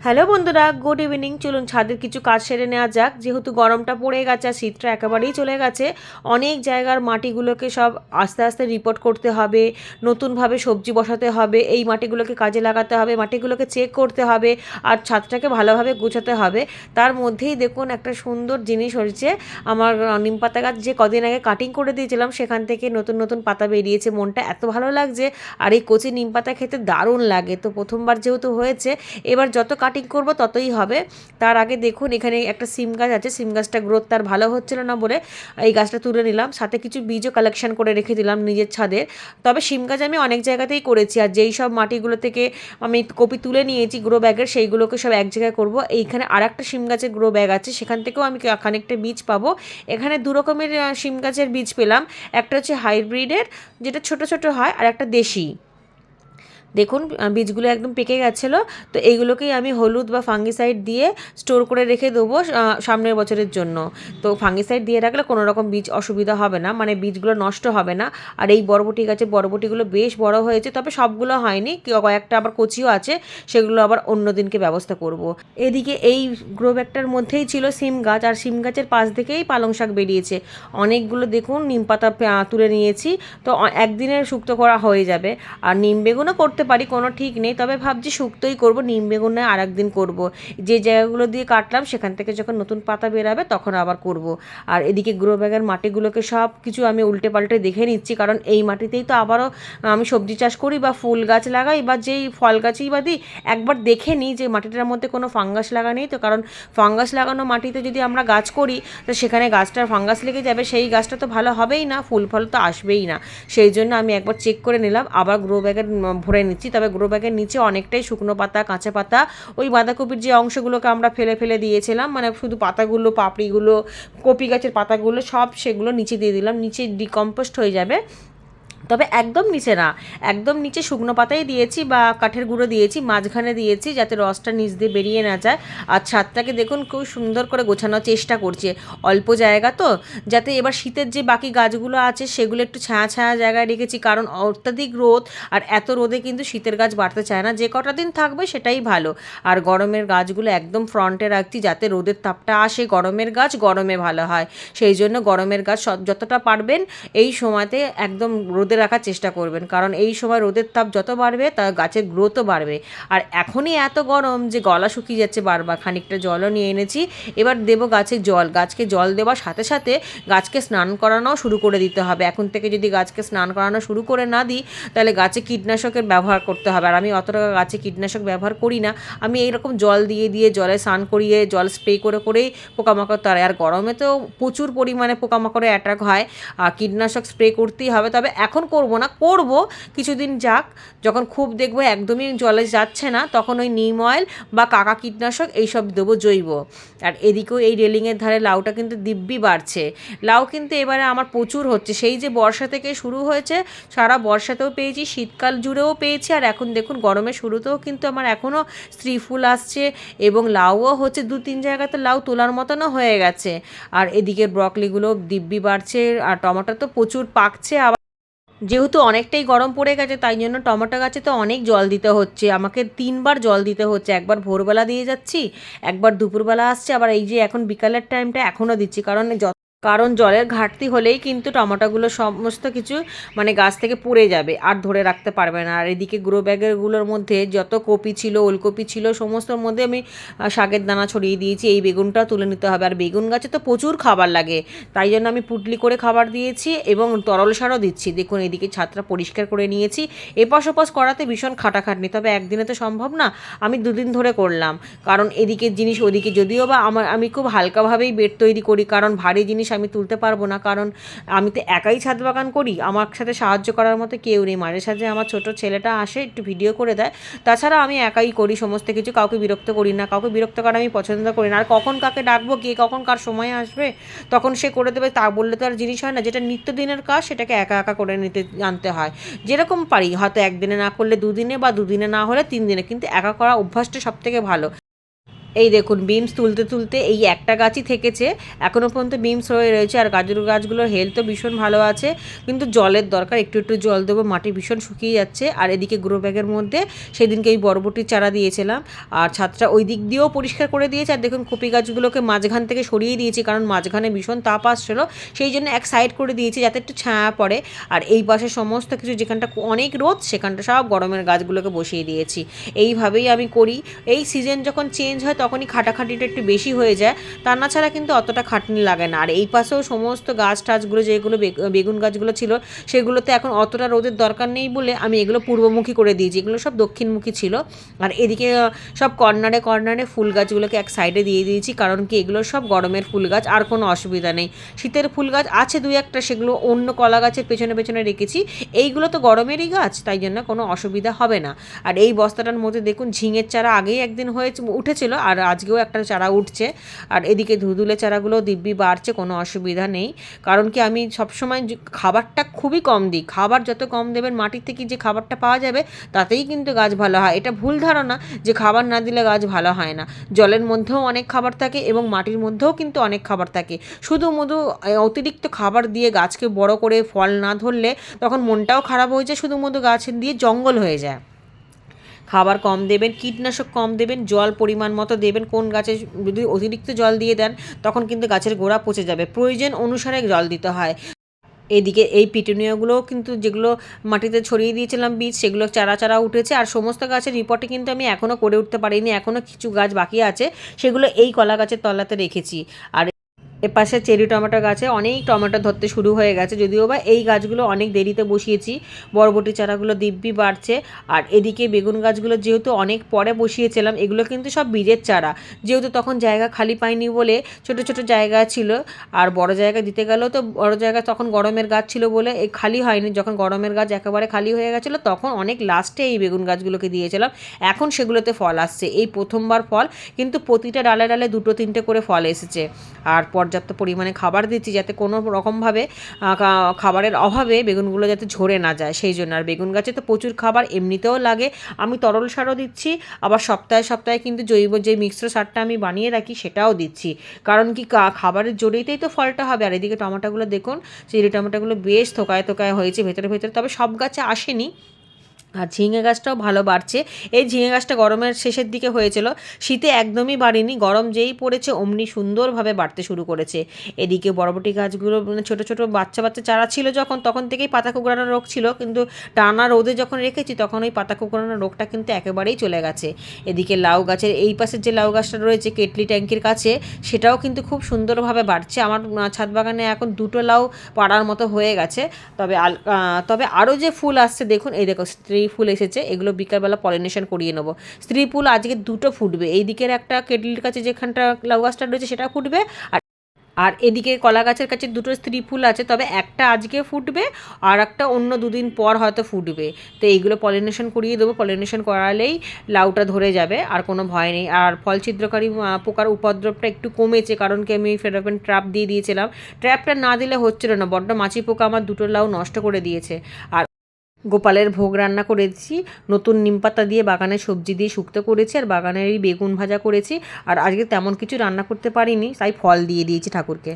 Hello বন্ধুরা, good evening. চলুন ছাদের কিছু কাজ সেরে নেওয়া যাক। যেহেতু গরমটা পড়ে গেছে আর শীতটা একেবারেই চলে গেছে, অনেক জায়গার মাটিগুলোকে সব আস্তে আস্তে রিপোর্ট করতে হবে, নতুনভাবে সবজি বসাতে হবে, এই মাটিগুলোকে কাজে লাগাতে হবে, মাটিগুলোকে চেক করতে হবে আর ছাদটাকে ভালোভাবে গোছাতে হবে। তার মধ্যেই দেখুন একটা সুন্দর জিনিস হয়েছে। আমার নিম পাতা গাছ যে কদিন আগে কাটিং করে দিয়েছিলাম, সেখান থেকে নতুন নতুন পাতা বেরিয়েছে। মনটা এত ভালো লাগছে, আর এই কচি নিম পাতা খেতে দারুণ লাগে। তো প্রথমবার যেহেতু হয়েছে, এবার যত কাটিং করব ততই হবে। তার আগে দেখুন এখানে একটা সিম গাছ আছে, সিম গাছটা গ্রোথ তার ভালো হচ্ছিল না বলে এই গাছটা তুলে নিলাম। সাথে কিছু বীজও কালেকশন করে রেখে দিলাম নিজের ছাদে। তবে সিম গাছ আমি অনেক জায়গাতেই করেছি, আর যেই সব মাটিগুলো থেকে আমি কপি তুলে নিয়েছি গ্রো ব্যাগের, সেইগুলোকে সব এক জায়গায় করব। এইখানে আর একটা সিম গাছের গ্রো ব্যাগ আছে, সেখান থেকেও আমি খানিকটা বীজ পাবো। এখানে দু রকমের সিম গাছের বীজ পেলাম। একটা হচ্ছে হাইব্রিডের, যেটা ছোট ছোট হয়, আর একটা দেশি। দেখুন বীজগুলো একদম পেকে গেছিলো। তো এইগুলোকেই আমি হলুদ বা ফাঙ্গিসাইড দিয়ে স্টোর করে রেখে দেবো সামনের বছরের জন্য। তো ফাঙ্গিসাইড দিয়ে রাখলে কোনো রকম বীজ অসুবিধা হবে না, মানে বীজগুলো নষ্ট হবে না। আর এই বরবটি গাছের বরবটিগুলো বেশ বড় হয়েছে, তবে সবগুলো হয়নি, কয়েকটা আবার কচিও আছে, সেগুলো আবার অন্য দিনকে ব্যবস্থা করব। এদিকে এই গ্রো ব্যাগটার মধ্যেই ছিল সিম গাছ, আর সিম গাছের পাশ থেকেই পালং শাক বেরিয়েছে অনেকগুলো। দেখুন নিম পাতা তুলে নিয়েছি, তো একদিনে শুক্তো করা হয়ে যাবে। আর নিম বেগুনও করতে পারি, কোনো ঠিক নেই, তবে ভাবছি শুক্তোই করব, নিম বেগুন নয় আর একদিন করবো। যে জায়গাগুলো দিয়ে কাটলাম সেখান থেকে যখন নতুন পাতা বেরাবে তখন আবার করব। আর এদিকে গ্রো ব্যাগের মাটিগুলোকে সব কিছু আমি উল্টে পাল্টে দেখে নিচ্ছি, কারণ এই মাটিতেই তো আবারও আমি সবজি চাষ করি বা ফুল গাছ লাগাই বা যেই ফল গাছই বা দিই। একবার দেখে নিই যে মাটিটার মধ্যে কোনো ফাঙ্গাস লাগা নেই তো, কারণ ফাঙ্গাস লাগানো মাটিতে যদি আমরা গাছ করি তো সেখানে গাছটার ফাঙ্গাস লেগে যাবে, সেই গাছটা তো ভালো হবেই না, ফুল ফল তো আসবেই না। সেই জন্য আমি একবার চেক করে নিলাম, আবার গ্রো ব্যাগের ভরে নিচ্ছি। তবে গ্রো ব্যাগের নিচে অনেকটাই শুকনো পাতা, কাঁচা পাতা, ওই বাঁধাকপির যে অংশগুলোকে আমরা ফেলে ফেলে দিয়েছিলাম, মানে শুধু পাতাগুলো, পাপড়িগুলো, কপি গাছের পাতাগুলো সব সেগুলো নিচে দিয়ে দিলাম, নিচে ডিকম্পোস্ট হয়ে যাবে। তবে একদম নিচে না, একদম নিচে শুকনো পাতাই দিয়েছি বা কাঠের গুঁড়ো দিয়েছি, মাঝখানে দিয়েছি যাতে রসটা নিচ দিয়ে বেরিয়ে না যায়। আর ছাদটাকে দেখুন খুব সুন্দর করে গোছানোর চেষ্টা করছি, অল্প জায়গা তো, যাতে এবার শীতের যে বাকি গাছগুলো আছে সেগুলো একটু ছায়া ছায়া জায়গায় রেখেছি, কারণ অত্যাধিক রোদ আর এত রোদে কিন্তু শীতের গাছ বাড়তে চায় না, যে কটা দিন থাকবে সেটাই ভালো। আর গরমের গাছগুলো একদম ফ্রন্টে রাখছি, যাতে রোদের তাপটা আসে, গরমের গাছ গরমে ভালো হয়। সেই জন্য গরমের গাছ যতটা পারবেন এই সময়তে একদম রোদে রাখার চেষ্টা করবেন, কারণ এই সময় রোদের তাপ যত বাড়বে তা গাছের গ্রোথও বাড়বে। আর এখনই এত গরম যে গলা শুকিয়ে যাচ্ছে বারবার। খানিকটা জলও নিয়ে এনেছি, এবার দেবো গাছে জল। গাছকে জল দেওয়ার সাথে সাথে গাছকে স্নান করানোও শুরু করে দিতে হবে। এখন থেকে যদি গাছকে স্নান করানো শুরু করে না দিই, তাহলে গাছে কীটনাশকের ব্যবহার করতে হবে, আর আমি অতটা গাছে কীটনাশক ব্যবহার করি না। আমি এইরকম জল দিয়ে দিয়ে, জলে স্নান করিয়ে, জল স্প্রে করে করেই পোকামাকড় তাড়াই। আর গরমে তো প্রচুর পরিমাণে পোকামাকড়ে অ্যাটাক হয়, আর কীটনাশক স্প্রে করতেই হবে। তবে এখন করব না, করব কিছুদিন যাক, যখন খুব দেখবো একদমই জলে যাচ্ছে না, তখন ওই নিম অয়েল বা কাকা কীটনাশক এইসব দেবো, জৈব। আর এদিকেও এই রেলিংয়ের ধারে লাউটা কিন্তু দিব্যি বাড়ছে। লাউ কিন্তু এবারে আমার প্রচুর হচ্ছে, সেই যে বর্ষা থেকে শুরু হয়েছে, সারা বর্ষাতেও পেয়েছি, শীতকাল জুড়েও পেয়েছি, আর এখন দেখুন গরমের শুরুতেও কিন্তু আমার এখনও স্ত্রী ফুল আসছে, এবং লাউও হচ্ছে, 2-3 জায়গাতে লাউ তোলার মতনও হয়ে গেছে। আর এদিকের ব্রকলিগুলো দিব্যি বাড়ছে, আর টমেটো তো প্রচুর পাকছে। আবার যেহেতু অনেকটাই গরম পড়ে গেছে, তাই জন্য টমেটো গাছে তো অনেক জল দিতে হচ্ছে, আমাকে 3বার জল দিতে হচ্ছে। একবার ভোরবেলা দিয়ে যাচ্ছি, একবার দুপুরবেলা আসছে, আবার এই যে এখন বিকালের টাইমটা এখনও দিচ্ছি, কারণ জলের ঘাটতি হলেই কিন্তু টমেটোগুলো সমস্ত কিছু মানে গাছ থেকে পুড়ে যাবে, আর ধরে রাখতে পারবে না। আর এদিকে গ্রো ব্যাগেরগুলোর মধ্যে যত কপি ছিল, ওলকপি ছিল, সমস্তর মধ্যে আমি শাকের দানা ছড়িয়ে দিয়েছি। এই বেগুনটাও তুলে নিতে হবে, আর বেগুন গাছে তো প্রচুর খাবার লাগে, তাই জন্য আমি পুটলি করে খাবার দিয়েছি এবং তরল সারও দিচ্ছি। দেখুন এদিকে ছাদটা পরিষ্কার করে নিয়েছি। এপাশ ওপাশ করাতে ভীষণ খাটাখাটনি, তবে একদিনে তো সম্ভব না, আমি 2 দিন ধরে করলাম, কারণ এদিকের জিনিস ওদিকে, যদিও বা আমি খুব হালকাভাবেই বেড তৈরি করি, কারণ ভারী জিনিস আমি তুলতে পারবো না, কারণ আমি তো একাই ছাদ বাগান করি, আমার সাথে সাহায্য করার মতো কেউ নেই। মাঝে সাঝে আমার ছোট ছেলেটা আসে, একটু ভিডিও করে দেয়, তাছাড়া আমি একাই করি সমস্ত কিছু, কাউকে বিরক্ত করি না, কাউকে বিরক্ত করা আমি পছন্দ করি না। আর কখন কাকে ডাকবো, কে কখন কার সময় আসবে তখন সে করে দেবে, তা বললে তো আর জিনিস হয় না। যেটা নিত্যদিনের কাজ সেটাকে একা একা করে নিতে জানতে হয়, যেরকম পারি, হয়তো একদিনে না করলে 2 দিনে, বা 2 দিনে না হলে 3 দিনে, কিন্তু একা করা অভ্যাসটা সব থেকে ভালো। এই দেখুন বিমস তুলতে তুলতে এই একটা গাছই থেকেছে, এখনও পর্যন্ত বিমস হয়ে রয়েছে। আর গাজর গাছগুলোর হেলথও ভীষণ ভালো আছে, কিন্তু জলের দরকার, একটু একটু জল দেবো, মাটি ভীষণ শুকিয়ে যাচ্ছে। আর এদিকে গ্রো ব্যাগের মধ্যে সেদিনকে এই বরবটির চারা দিয়েছিলাম, আর ছাদটা ওই দিক দিয়েও পরিষ্কার করে দিয়েছে। আর দেখুন কপি গাছগুলোকে মাঝখান থেকে সরিয়ে দিয়েছি, কারণ মাঝখানে ভীষণ তাপ আসছিলো, সেই জন্য এক সাইড করে দিয়েছি যাতে একটু ছায়া পড়ে। আর এই পাশে সমস্ত কিছু যেখানটা অনেক রোদ সেখানটা সব গরমের গাছগুলোকে বসিয়ে দিয়েছি। এইভাবেই আমি করি। এই সিজন যখন চেঞ্জ হয় তখনই খাটাখাটিটা একটু বেশি হয়ে যায়, তা না ছাড়া কিন্তু অতটা খাটনি লাগে না। আর এই পাশেও সমস্ত গাছ টাছগুলো যেগুলো বেগুন গাছগুলো ছিল সেগুলোতে এখন অতটা রোদের দরকার নেই বলে আমি এগুলো পূর্বমুখী করে দিয়েছি, এগুলো সব দক্ষিণমুখী ছিল। আর এদিকে সব কর্নারে কর্নারে ফুল গাছগুলোকে এক সাইডে দিয়ে দিয়েছি, কারণ কি এগুলো সব গরমের ফুল গাছ, আর কোনো অসুবিধা নেই। শীতের ফুল গাছ আছে দুই একটা, সেগুলো অন্য কলা গাছের পেছনে পেছনে রেখেছি, এইগুলো তো গরমেরই গাছ, তাই জন্য কোনো অসুবিধা হবে না। আর এই বস্তাটার মধ্যে দেখুন ঝিঙের চারা আগেই একদিন উঠেছিল, আর আজকেও একটা চারা উঠছে। আর এদিকে ধুদুলে চারাগুলো দিব্যি বাড়ছে, কোনো অসুবিধা নেই। কারণ কি আমি সবসময় খাবারটা খুবই কম দিই, খাবার যত কম দেবেন মাটির থেকে যে খাবারটা পাওয়া যাবে তাতেই কিন্তু গাছ ভালো হয়। এটা ভুল ধারণা যে খাবার না দিলে গাছ ভালো হয় না। জলের মধ্যেও অনেক খাবার থাকে এবং মাটির মধ্যেও কিন্তু অনেক খাবার থাকে। শুধু অতিরিক্ত খাবার দিয়ে গাছকে বড় করে ফল না ধরলে তখন মনটাও খারাপ হয়ে যায়, শুধু গাছ দিয়ে জঙ্গল হয়ে যায়। খাবার কম দেবেন, কীটনাশক কম দেবেন, জল পরিমাণ মতো দেবেন। কোন গাছে যদি অতিরিক্ত জল দিয়ে দেন তখন কিন্তু গাছের গোড়া পচে যাবে, প্রয়োজন অনুসারে জল দিতে হয়। এদিকে এই পিটুনিয়াগুলোও কিন্তু যেগুলো মাটিতে ছড়িয়ে দিয়েছিলাম বীজ, সেগুলো চারা চারা উঠেছে। আর সমস্ত গাছের রিপোর্টে কিন্তু আমি এখনও করে উঠতে পারিনি, এখনও কিছু গাছ বাকি আছে, সেগুলো এই কলা গাছের তলাতে রেখেছি। আর এপাশে চেরি টমেটো গাছে অনেক টমেটো ধরতে শুরু হয়ে গেছে, যদিও বা এই গাছগুলো অনেক দেরিতে বসিয়েছি। বরবটি চারাগুলো দিব্যি বাড়ছে। আর এদিকে বেগুন গাছগুলো যেহেতু অনেক পরে বসিয়েছিলাম, এগুলো কিন্তু সব বীজের চারা, যেহেতু তখন জায়গা খালি পাইনি বলে ছোট ছোট জায়গা ছিল। আর বড় জায়গা দিতে গেলেও তো বড় জায়গা তখন গরমের গাছ ছিল বলে এই খালি হয়নি। যখন গরমের গাছ একেবারে খালি হয়ে গেছিলো তখন অনেক লাস্টে এই বেগুন গাছগুলোকে দিয়েছিলাম। এখন সেগুলোতে ফল আসছে, এই প্রথমবার ফল, কিন্তু প্রতিটা ডালে ডালে দুটো তিনটে করে ফল এসেছে। আর পর্যাপ্ত পরিমাণে খাবার দিচ্ছি যাতে কোনো রকমভাবে খাবারের অভাবে বেগুনগুলো যাতে ঝরে না যায়, সেই জন্য। আর বেগুন গাছে তো প্রচুর খাবার এমনিতেও লাগে, আমি তরল সারও দিচ্ছি, আবার সপ্তাহে সপ্তাহে কিন্তু জৈব যে মিশ্র সারটা আমি বানিয়ে রাখি সেটাও দিচ্ছি। কারণ কি খাবারের জড়িতেই তো ফলটা হবে। আর এদিকে টমেটোগুলো দেখুন, চেরি টমেটোগুলো বেশ থোকায় থোকায় হয়েছে ভেতরে ভেতরে, তবে সব গাছে আসেনি। আর ঝিঙে গাছটাও ভালো বাড়ছে। এই ঝিঙে গাছটা গরমের শেষের দিকে হয়েছিল, শীতে একদমই বাড়েনি, গরম যেই পড়েছে অমনি সুন্দরভাবে বাড়তে শুরু করেছে। এদিকে বরবটি গাছগুলো ছোটো ছোটো বাচ্চা বাচ্চা চারা ছিল তখন থেকেই পাতা কুঁকড়ানো রোগ ছিল, কিন্তু টানা রোদে যখন রেখেছি তখন ওই পাতা কুঁকড়ানো রোগটা কিন্তু একেবারেই চলে গেছে। এদিকে লাউ গাছের এই পাশের যে লাউ গাছটা রয়েছে কেটলি ট্যাঙ্কির কাছে, সেটাও কিন্তু খুব সুন্দরভাবে বাড়ছে। আমার ছাদ বাগানে এখন দুটো লাউ পাড়ার মতো হয়ে গেছে। তবে আরও যে ফুল আসছে দেখুন, এই দেখো স্ত্রী ফুল এসেছে, এগুলো বিকালবেলা পলিনেশন করিয়ে নেবো। স্ত্রী ফুল আজকে দুটো ফুটবে, এই দিকের একটা কেটলির কাছে যেখানটা লাউ গাছটা রয়েছে সেটা ফুটবে, আর আর এদিকে কলা গাছের কাছে দুটো স্ত্রী ফুল আছে, তবে একটা আজকে ফুটবে আর একটা অন্য দুদিন পর হয়তো ফুটবে। তো এইগুলো পলিনেশন করিয়ে দেবো, পলিনেশন করালেই লাউটা ধরে যাবে, আর কোনো ভয় নেই। আর ফল ছিদ্রকারী পোকার উপদ্রবটা একটু কমেছে, কারণ কি আমি ফেরোমন ট্র্যাপ দিয়ে দিয়েছিলাম, ট্র্যাপটা না দিলে হচ্ছিল না, বড্ড মাছি পোকা আমার দুটো লাউ নষ্ট করে দিয়েছে। আর গোপালের ভোগ রান্না করেছি, নতুন নিমপাতা দিয়ে বাগানের সবজি দিয়ে শুক্তো করেছি, আর বাগানেরই বেগুন ভাজা করেছি। আর আজকে তেমন কিছু রান্না করতে পারিনি, তাই ফল দিয়ে দিয়েছি ঠাকুরকে।